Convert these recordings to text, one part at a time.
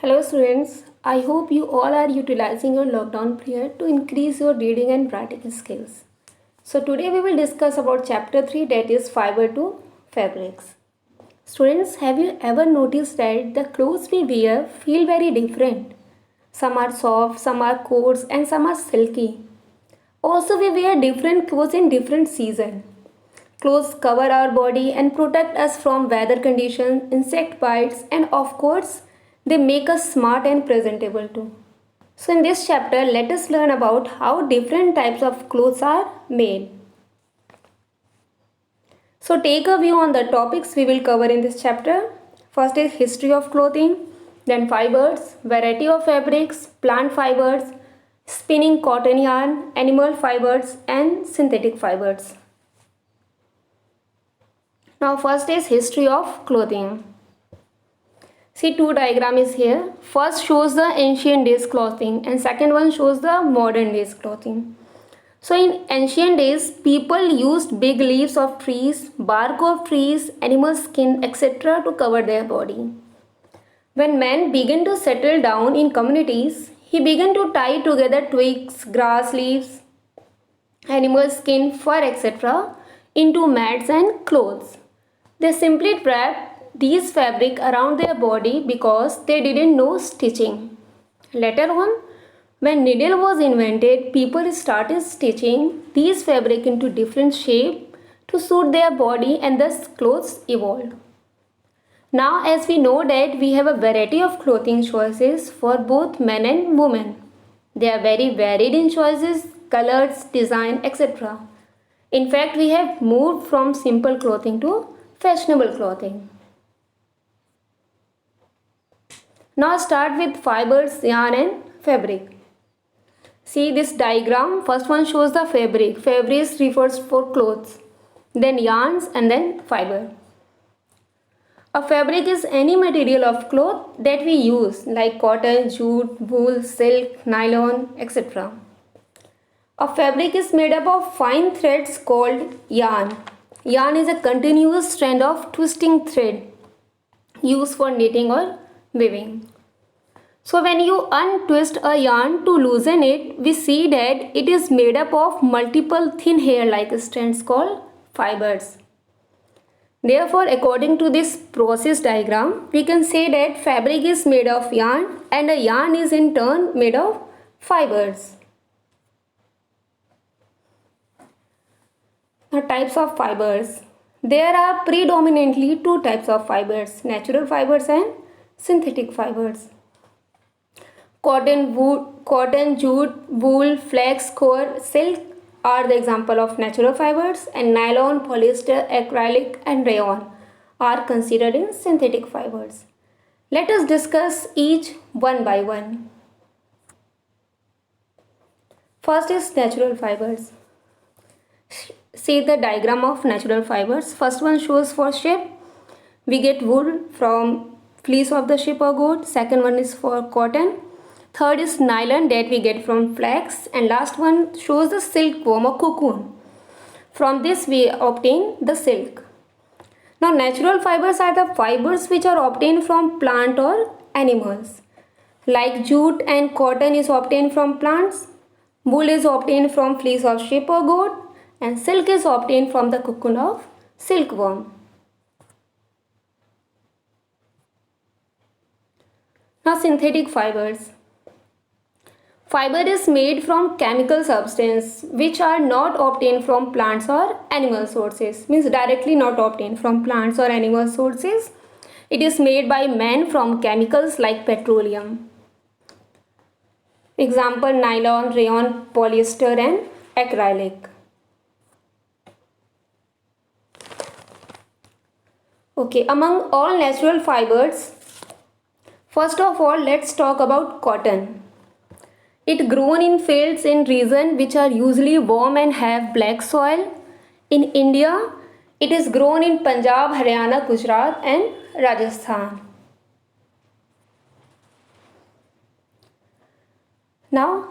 Hello students, I hope you all are utilizing your lockdown period to increase your reading and writing skills. So today we will discuss about chapter 3, that is fiber to fabrics. Students, have you ever noticed that the clothes we wear feel very different? Some are soft, some are coarse and some are silky. Also we wear different clothes in different seasons. Clothes cover our body and protect us from weather conditions, insect bites, and of course, they make us smart and presentable too. So, in this chapter, let us learn about how different types of clothes are made. So, take a view on the topics we will cover in this chapter. First is history of clothing, then fibers, variety of fabrics, plant fibers, spinning cotton yarn, animal fibers, and synthetic fibers. Now first is history of clothing. See, two diagram is here. First shows the ancient days clothing and second one shows the modern days clothing. So in ancient days, people used big leaves of trees, bark of trees, animal skin, etc. to cover their body. When man began to settle down in communities, he began to tie together twigs, grass leaves, animal skin, fur, etc. into mats and clothes. They simply wrapped these fabric around their body because they didn't know stitching. Later on, when needle was invented, people started stitching these fabric into different shape to suit their body and thus clothes evolved. Now as we know that we have a variety of clothing choices for both men and women. They are very varied in choices, colors, design, etc. In fact, we have moved from simple clothing to fashionable clothing. Now start with fibers, yarn and fabric. See this diagram. First one shows the fabric. Fabric refers for clothes. Then yarns and then fiber. A fabric is any material of cloth that we use like cotton, jute, wool, silk, nylon, etc. A fabric is made up of fine threads called yarn. Yarn is a continuous strand of twisting thread used for knitting or weaving. So when you untwist a yarn to loosen it, we see that it is made up of multiple thin hair-like strands called fibers. Therefore, according to this process diagram, we can say that fabric is made of yarn and a yarn is in turn made of fibers. Now, types of fibers. There are predominantly two types of fibers, natural fibers and synthetic fibers. Cotton, jute, wool, flax, core, silk are the example of natural fibers, and nylon, polyester, acrylic and rayon are considered in synthetic fibers. Let us discuss each one by one. First is natural fibers. See the diagram of natural fibers. First one shows for sheep. We get wool from fleece of the sheep or goat. Second one is for cotton. Third is nylon that we get from flax. And last one shows the silkworm or cocoon. From this we obtain the silk. Now natural fibers are the fibers which are obtained from plant or animals. Like jute and cotton is obtained from plants. Wool is obtained from fleece of sheep or goat. And silk is obtained from the cocoon of silkworm. Now synthetic fibers. Fiber is made from chemical substance which are not obtained from plants or animal sources. Means directly not obtained from plants or animal sources. It is made by man from chemicals like petroleum. Example nylon, rayon, polyester and acrylic. Okay, among all natural fibers, first of all, let's talk about cotton. It grown in fields in regions which are usually warm and have black soil. In India, it is grown in Punjab, Haryana, Gujarat and Rajasthan. Now,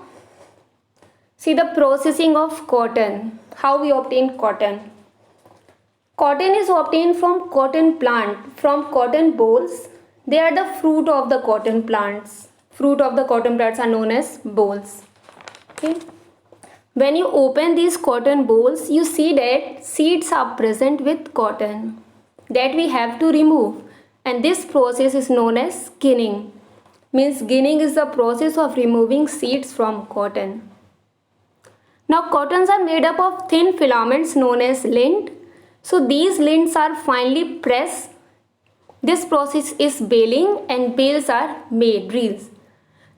see the processing of cotton. How we obtain cotton. Cotton is obtained from cotton plant, from cotton bolls They are the fruit of the cotton plants. Fruit of the cotton plants are known as bolls. Okay. When you open these cotton bolls, you see that seeds are present with cotton that we have to remove, and this process is known as ginning. Means ginning is the process of removing seeds from cotton. Now cottons are made up of thin filaments known as lint. So these lints are finely pressed. This process is baling and bales are made, reels.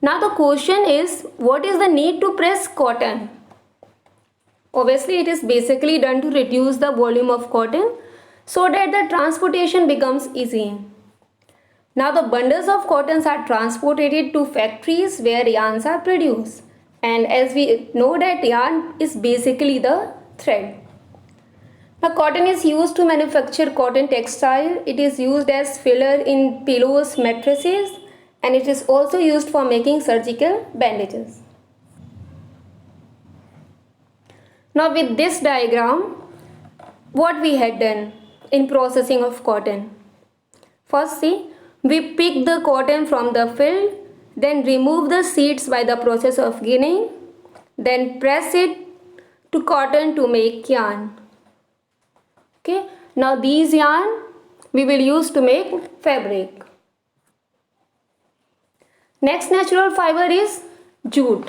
Now the question is, what is the need to press cotton? Obviously it is basically done to reduce the volume of cotton so that the transportation becomes easy. Now the bundles of cottons are transported to factories where yarns are produced. And as we know that yarn is basically the thread. Now cotton is used to manufacture cotton textile. It is used as filler in pillows, mattresses, and it is also used for making surgical bandages. Now with this diagram, what we had done in processing of cotton. First see, we pick the cotton from the field, then remove the seeds by the process of ginning, then press it to cotton to make yarn. Okay, now these yarn we will use to make fabric. Next natural fiber is jute.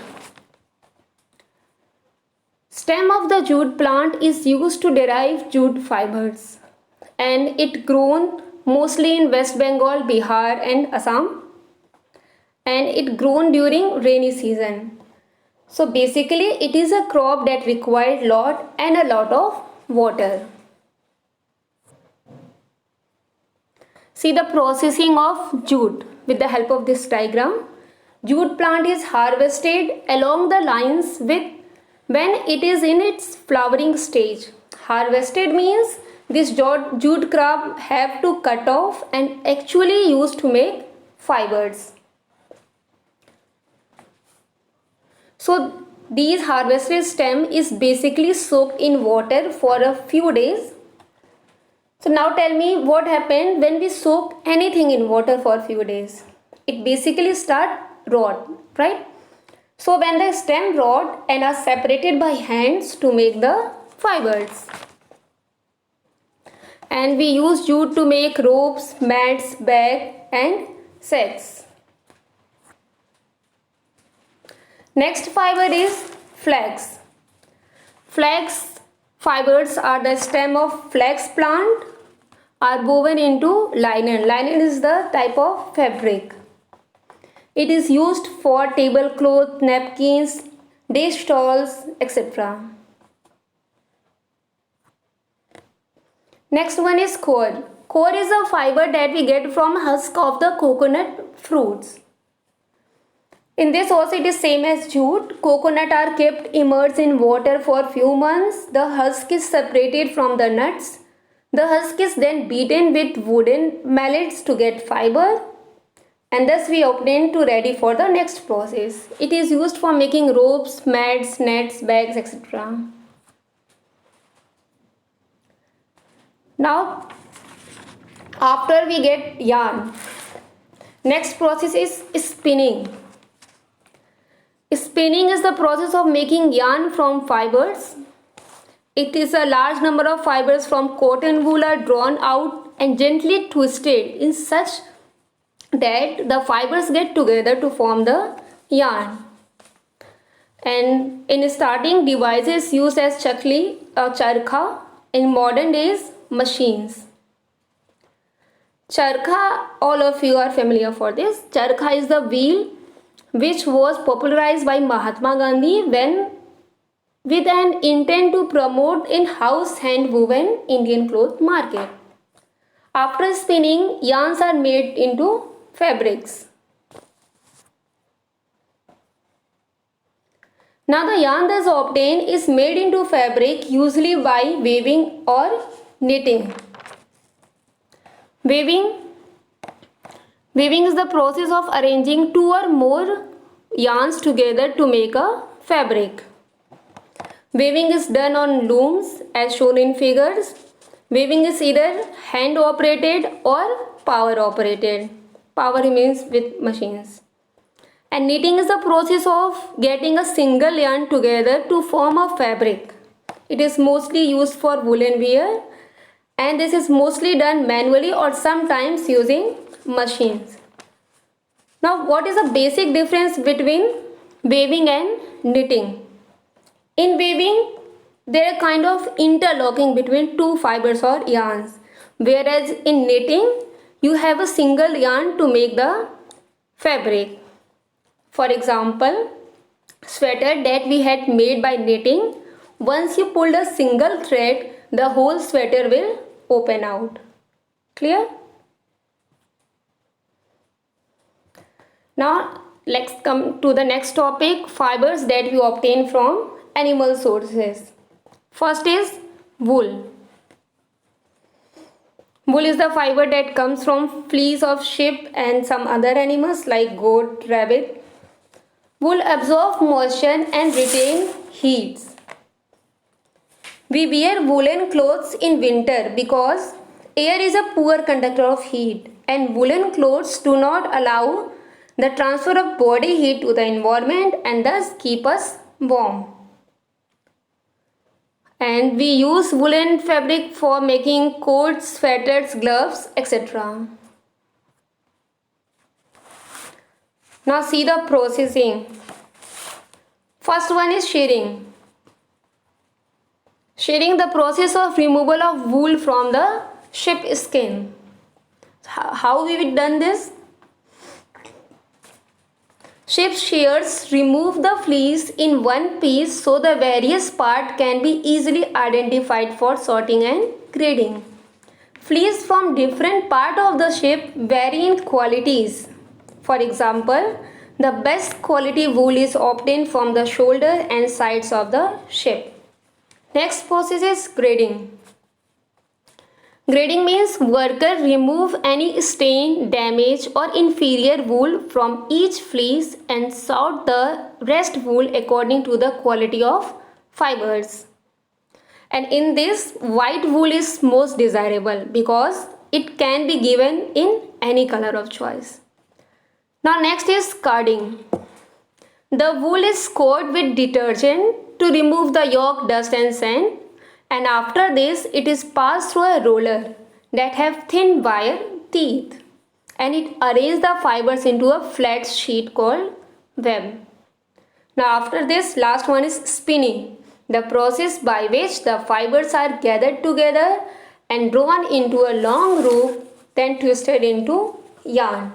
Stem of the jute plant is used to derive jute fibers, and it grown mostly in West Bengal, Bihar and Assam, and it grown during rainy season. So basically it is a crop that required a lot of water. See the processing of jute with the help of this diagram. Jute plant is harvested along the lines with when it is in its flowering stage. Harvested means this jute crop have to cut off and actually used to make fibers. So these harvested stem is basically soaked in water for a few days. So now tell me what happened when we soak anything in water for a few days. It basically start rot, right? So when the stem rot and are separated by hands to make the fibers. And we use jute to make ropes, mats, bags and sacks. Next fiber is flax. Flax fibers are the stem of flax plant are woven into linen. Linen is the type of fabric. It is used for tablecloth, napkins, dish towels, etc. Next one is core. Core is a fiber that we get from husk of the coconut fruits. In this also it is same as jute. Coconut are kept immersed in water for few months. The husk is separated from the nuts. The husk is then beaten with wooden mallets to get fiber. And thus we obtain to ready for the next process. It is used for making ropes, mats, nets, bags, etc. Now, after we get yarn, next process is spinning. Spinning is the process of making yarn from fibers. It is a large number of fibers from cotton wool are drawn out and gently twisted in such that the fibers get together to form the yarn. And in starting, devices used as chakli or charkha, in modern days machines. Charkha, all of you are familiar for this. Charkha is the wheel which was popularized by Mahatma Gandhi when with an intent to promote in-house hand-woven Indian cloth market. After spinning, yarns are made into fabrics. Now the yarn thus obtained is made into fabric usually by weaving or knitting. Weaving is the process of arranging two or more yarns together to make a fabric. Weaving is done on looms as shown in figures. Weaving is either hand operated or power operated. Power remains with machines. And knitting is the process of getting a single yarn together to form a fabric. It is mostly used for woolen wear, and this is mostly done manually or sometimes using machines. Now, what is the basic difference between weaving and knitting? In weaving, there are kind of interlocking between two fibers or yarns, whereas in knitting, you have a single yarn to make the fabric. For example, sweater that we had made by knitting, once you pulled a single thread, the whole sweater will open out. Clear? Now let's come to the next topic, fibers that we obtain from animal sources. First is wool. Wool is the fiber that comes from fleece of sheep and some other animals like goat, rabbit. Wool absorbs moisture and retain heat. We wear woolen clothes in winter because air is a poor conductor of heat, and woolen clothes do not allow the transfer of body heat to the environment and thus keep us warm. And we use woolen fabric for making coats, sweaters, gloves, etc. Now see the processing. First one is shearing. Shearing, the process of removal of wool from the sheep skin. How we done this? Sheep shears remove the fleece in one piece so the various parts can be easily identified for sorting and grading. Fleece from different parts of the sheep vary in qualities. For example, the best quality wool is obtained from the shoulder and sides of the sheep. Next process is grading. Grading means worker remove any stain, damage or inferior wool from each fleece and sort the rest wool according to the quality of fibers. And in this, white wool is most desirable because it can be given in any color of choice. Now next is carding. The wool is scoured with detergent to remove the yolk, dust and sand. And after this, it is passed through a roller that have thin wire teeth, and it arranges the fibers into a flat sheet called web. Now after this, last one is spinning, the process by which the fibers are gathered together and drawn into a long rope, then twisted into yarn.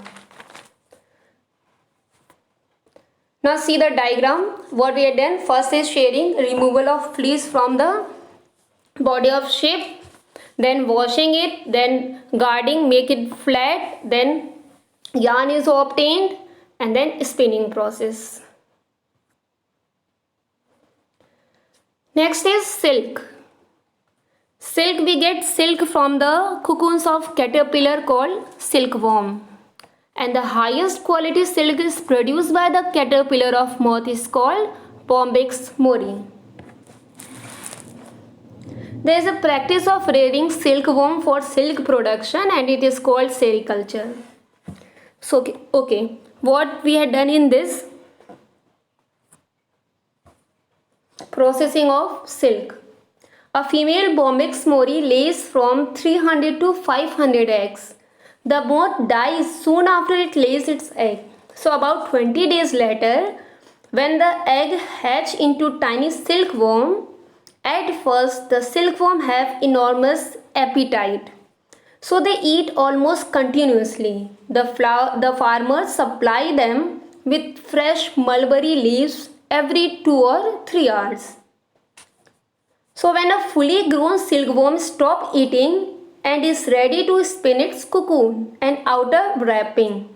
Now see the diagram, what we have done. First is shearing, removal of fleece from the body of sheep, then washing it, then guarding, make it flat, then yarn is obtained, and then spinning process. Next is silk. Silk, we get silk from the cocoons of caterpillar called silkworm, and the highest quality silk is produced by the caterpillar of moth is called Bombyx mori. There is a practice of rearing silkworm for silk production and it is called sericulture. So, okay, what we had done in this processing of silk. A female Bombyx mori lays from 300 to 500 eggs. The moth dies soon after it lays its egg. So about 20 days later, when the egg hatch into tiny silkworm, at first, the silkworm have enormous appetite, so they eat almost continuously. The farmers supply them with fresh mulberry leaves every 2 or 3 hours. So when a fully grown silkworm stops eating and is ready to spin its cocoon and outer wrapping,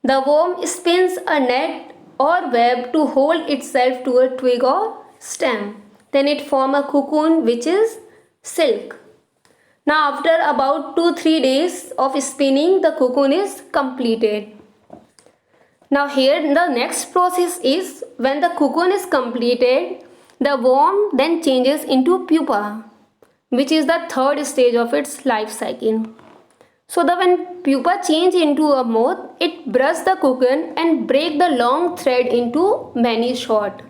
the worm spins a net or web to hold itself to a twig or stem. Then it forms a cocoon which is silk. Now after about 2-3 days of spinning, the cocoon is completed. Now here the next process is when the cocoon is completed, the worm then changes into pupa, which is the third stage of its life cycle. So that when pupa change into a moth, it brush the cocoon and break the long thread into many short.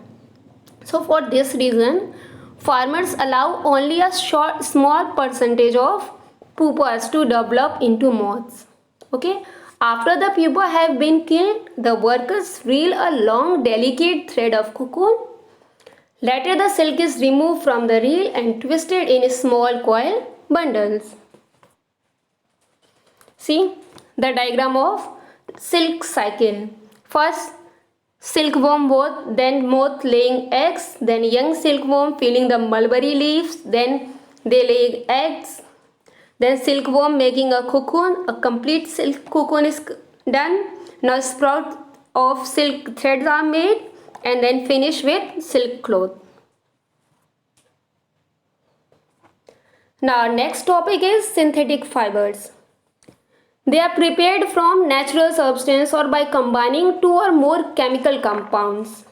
So for this reason, farmers allow only a small percentage of pupas to develop into moths. Okay. After the pupa have been killed, the workers reel a long delicate thread of cocoon. Later the silk is removed from the reel and twisted in small coil bundles. See the diagram of silk cycle. First silkworm moth, then moth laying eggs, then young silkworm filling the mulberry leaves, then they lay eggs, then silkworm making a cocoon. A complete silk cocoon is done. Now sprout of silk threads are made and then finish with silk cloth. Now next topic is synthetic fibers. They are prepared from natural substance or by combining two or more chemical compounds.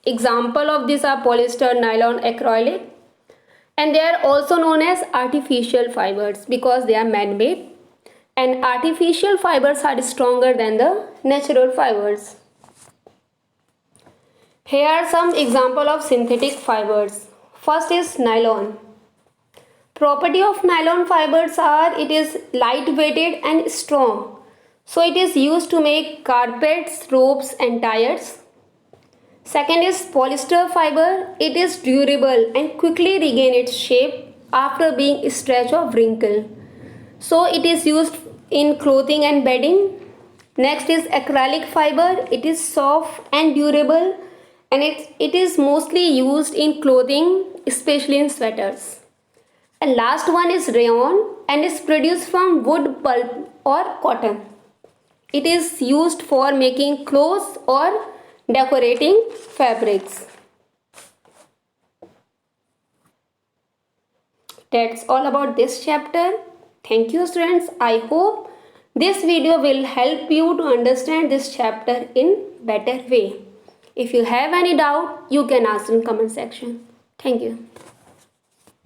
Example of these are polyester, nylon, acrylic, and they are also known as artificial fibers because they are man-made, and artificial fibers are stronger than the natural fibers. Here are some example of synthetic fibers. First is nylon. Property of nylon fibers are it is light-weighted and strong. So it is used to make carpets, ropes and tires. Second is polyester fiber. It is durable and quickly regain its shape after being stretched or wrinkled. So it is used in clothing and bedding. Next is acrylic fiber. It is soft and durable and it is mostly used in clothing, especially in sweaters. And last one is rayon and is produced from wood pulp or cotton. It is used for making clothes or decorating fabrics. That's all about this chapter. Thank you students. I hope this video will help you to understand this chapter in better way. If you have any doubt, you can ask in comment section. Thank you.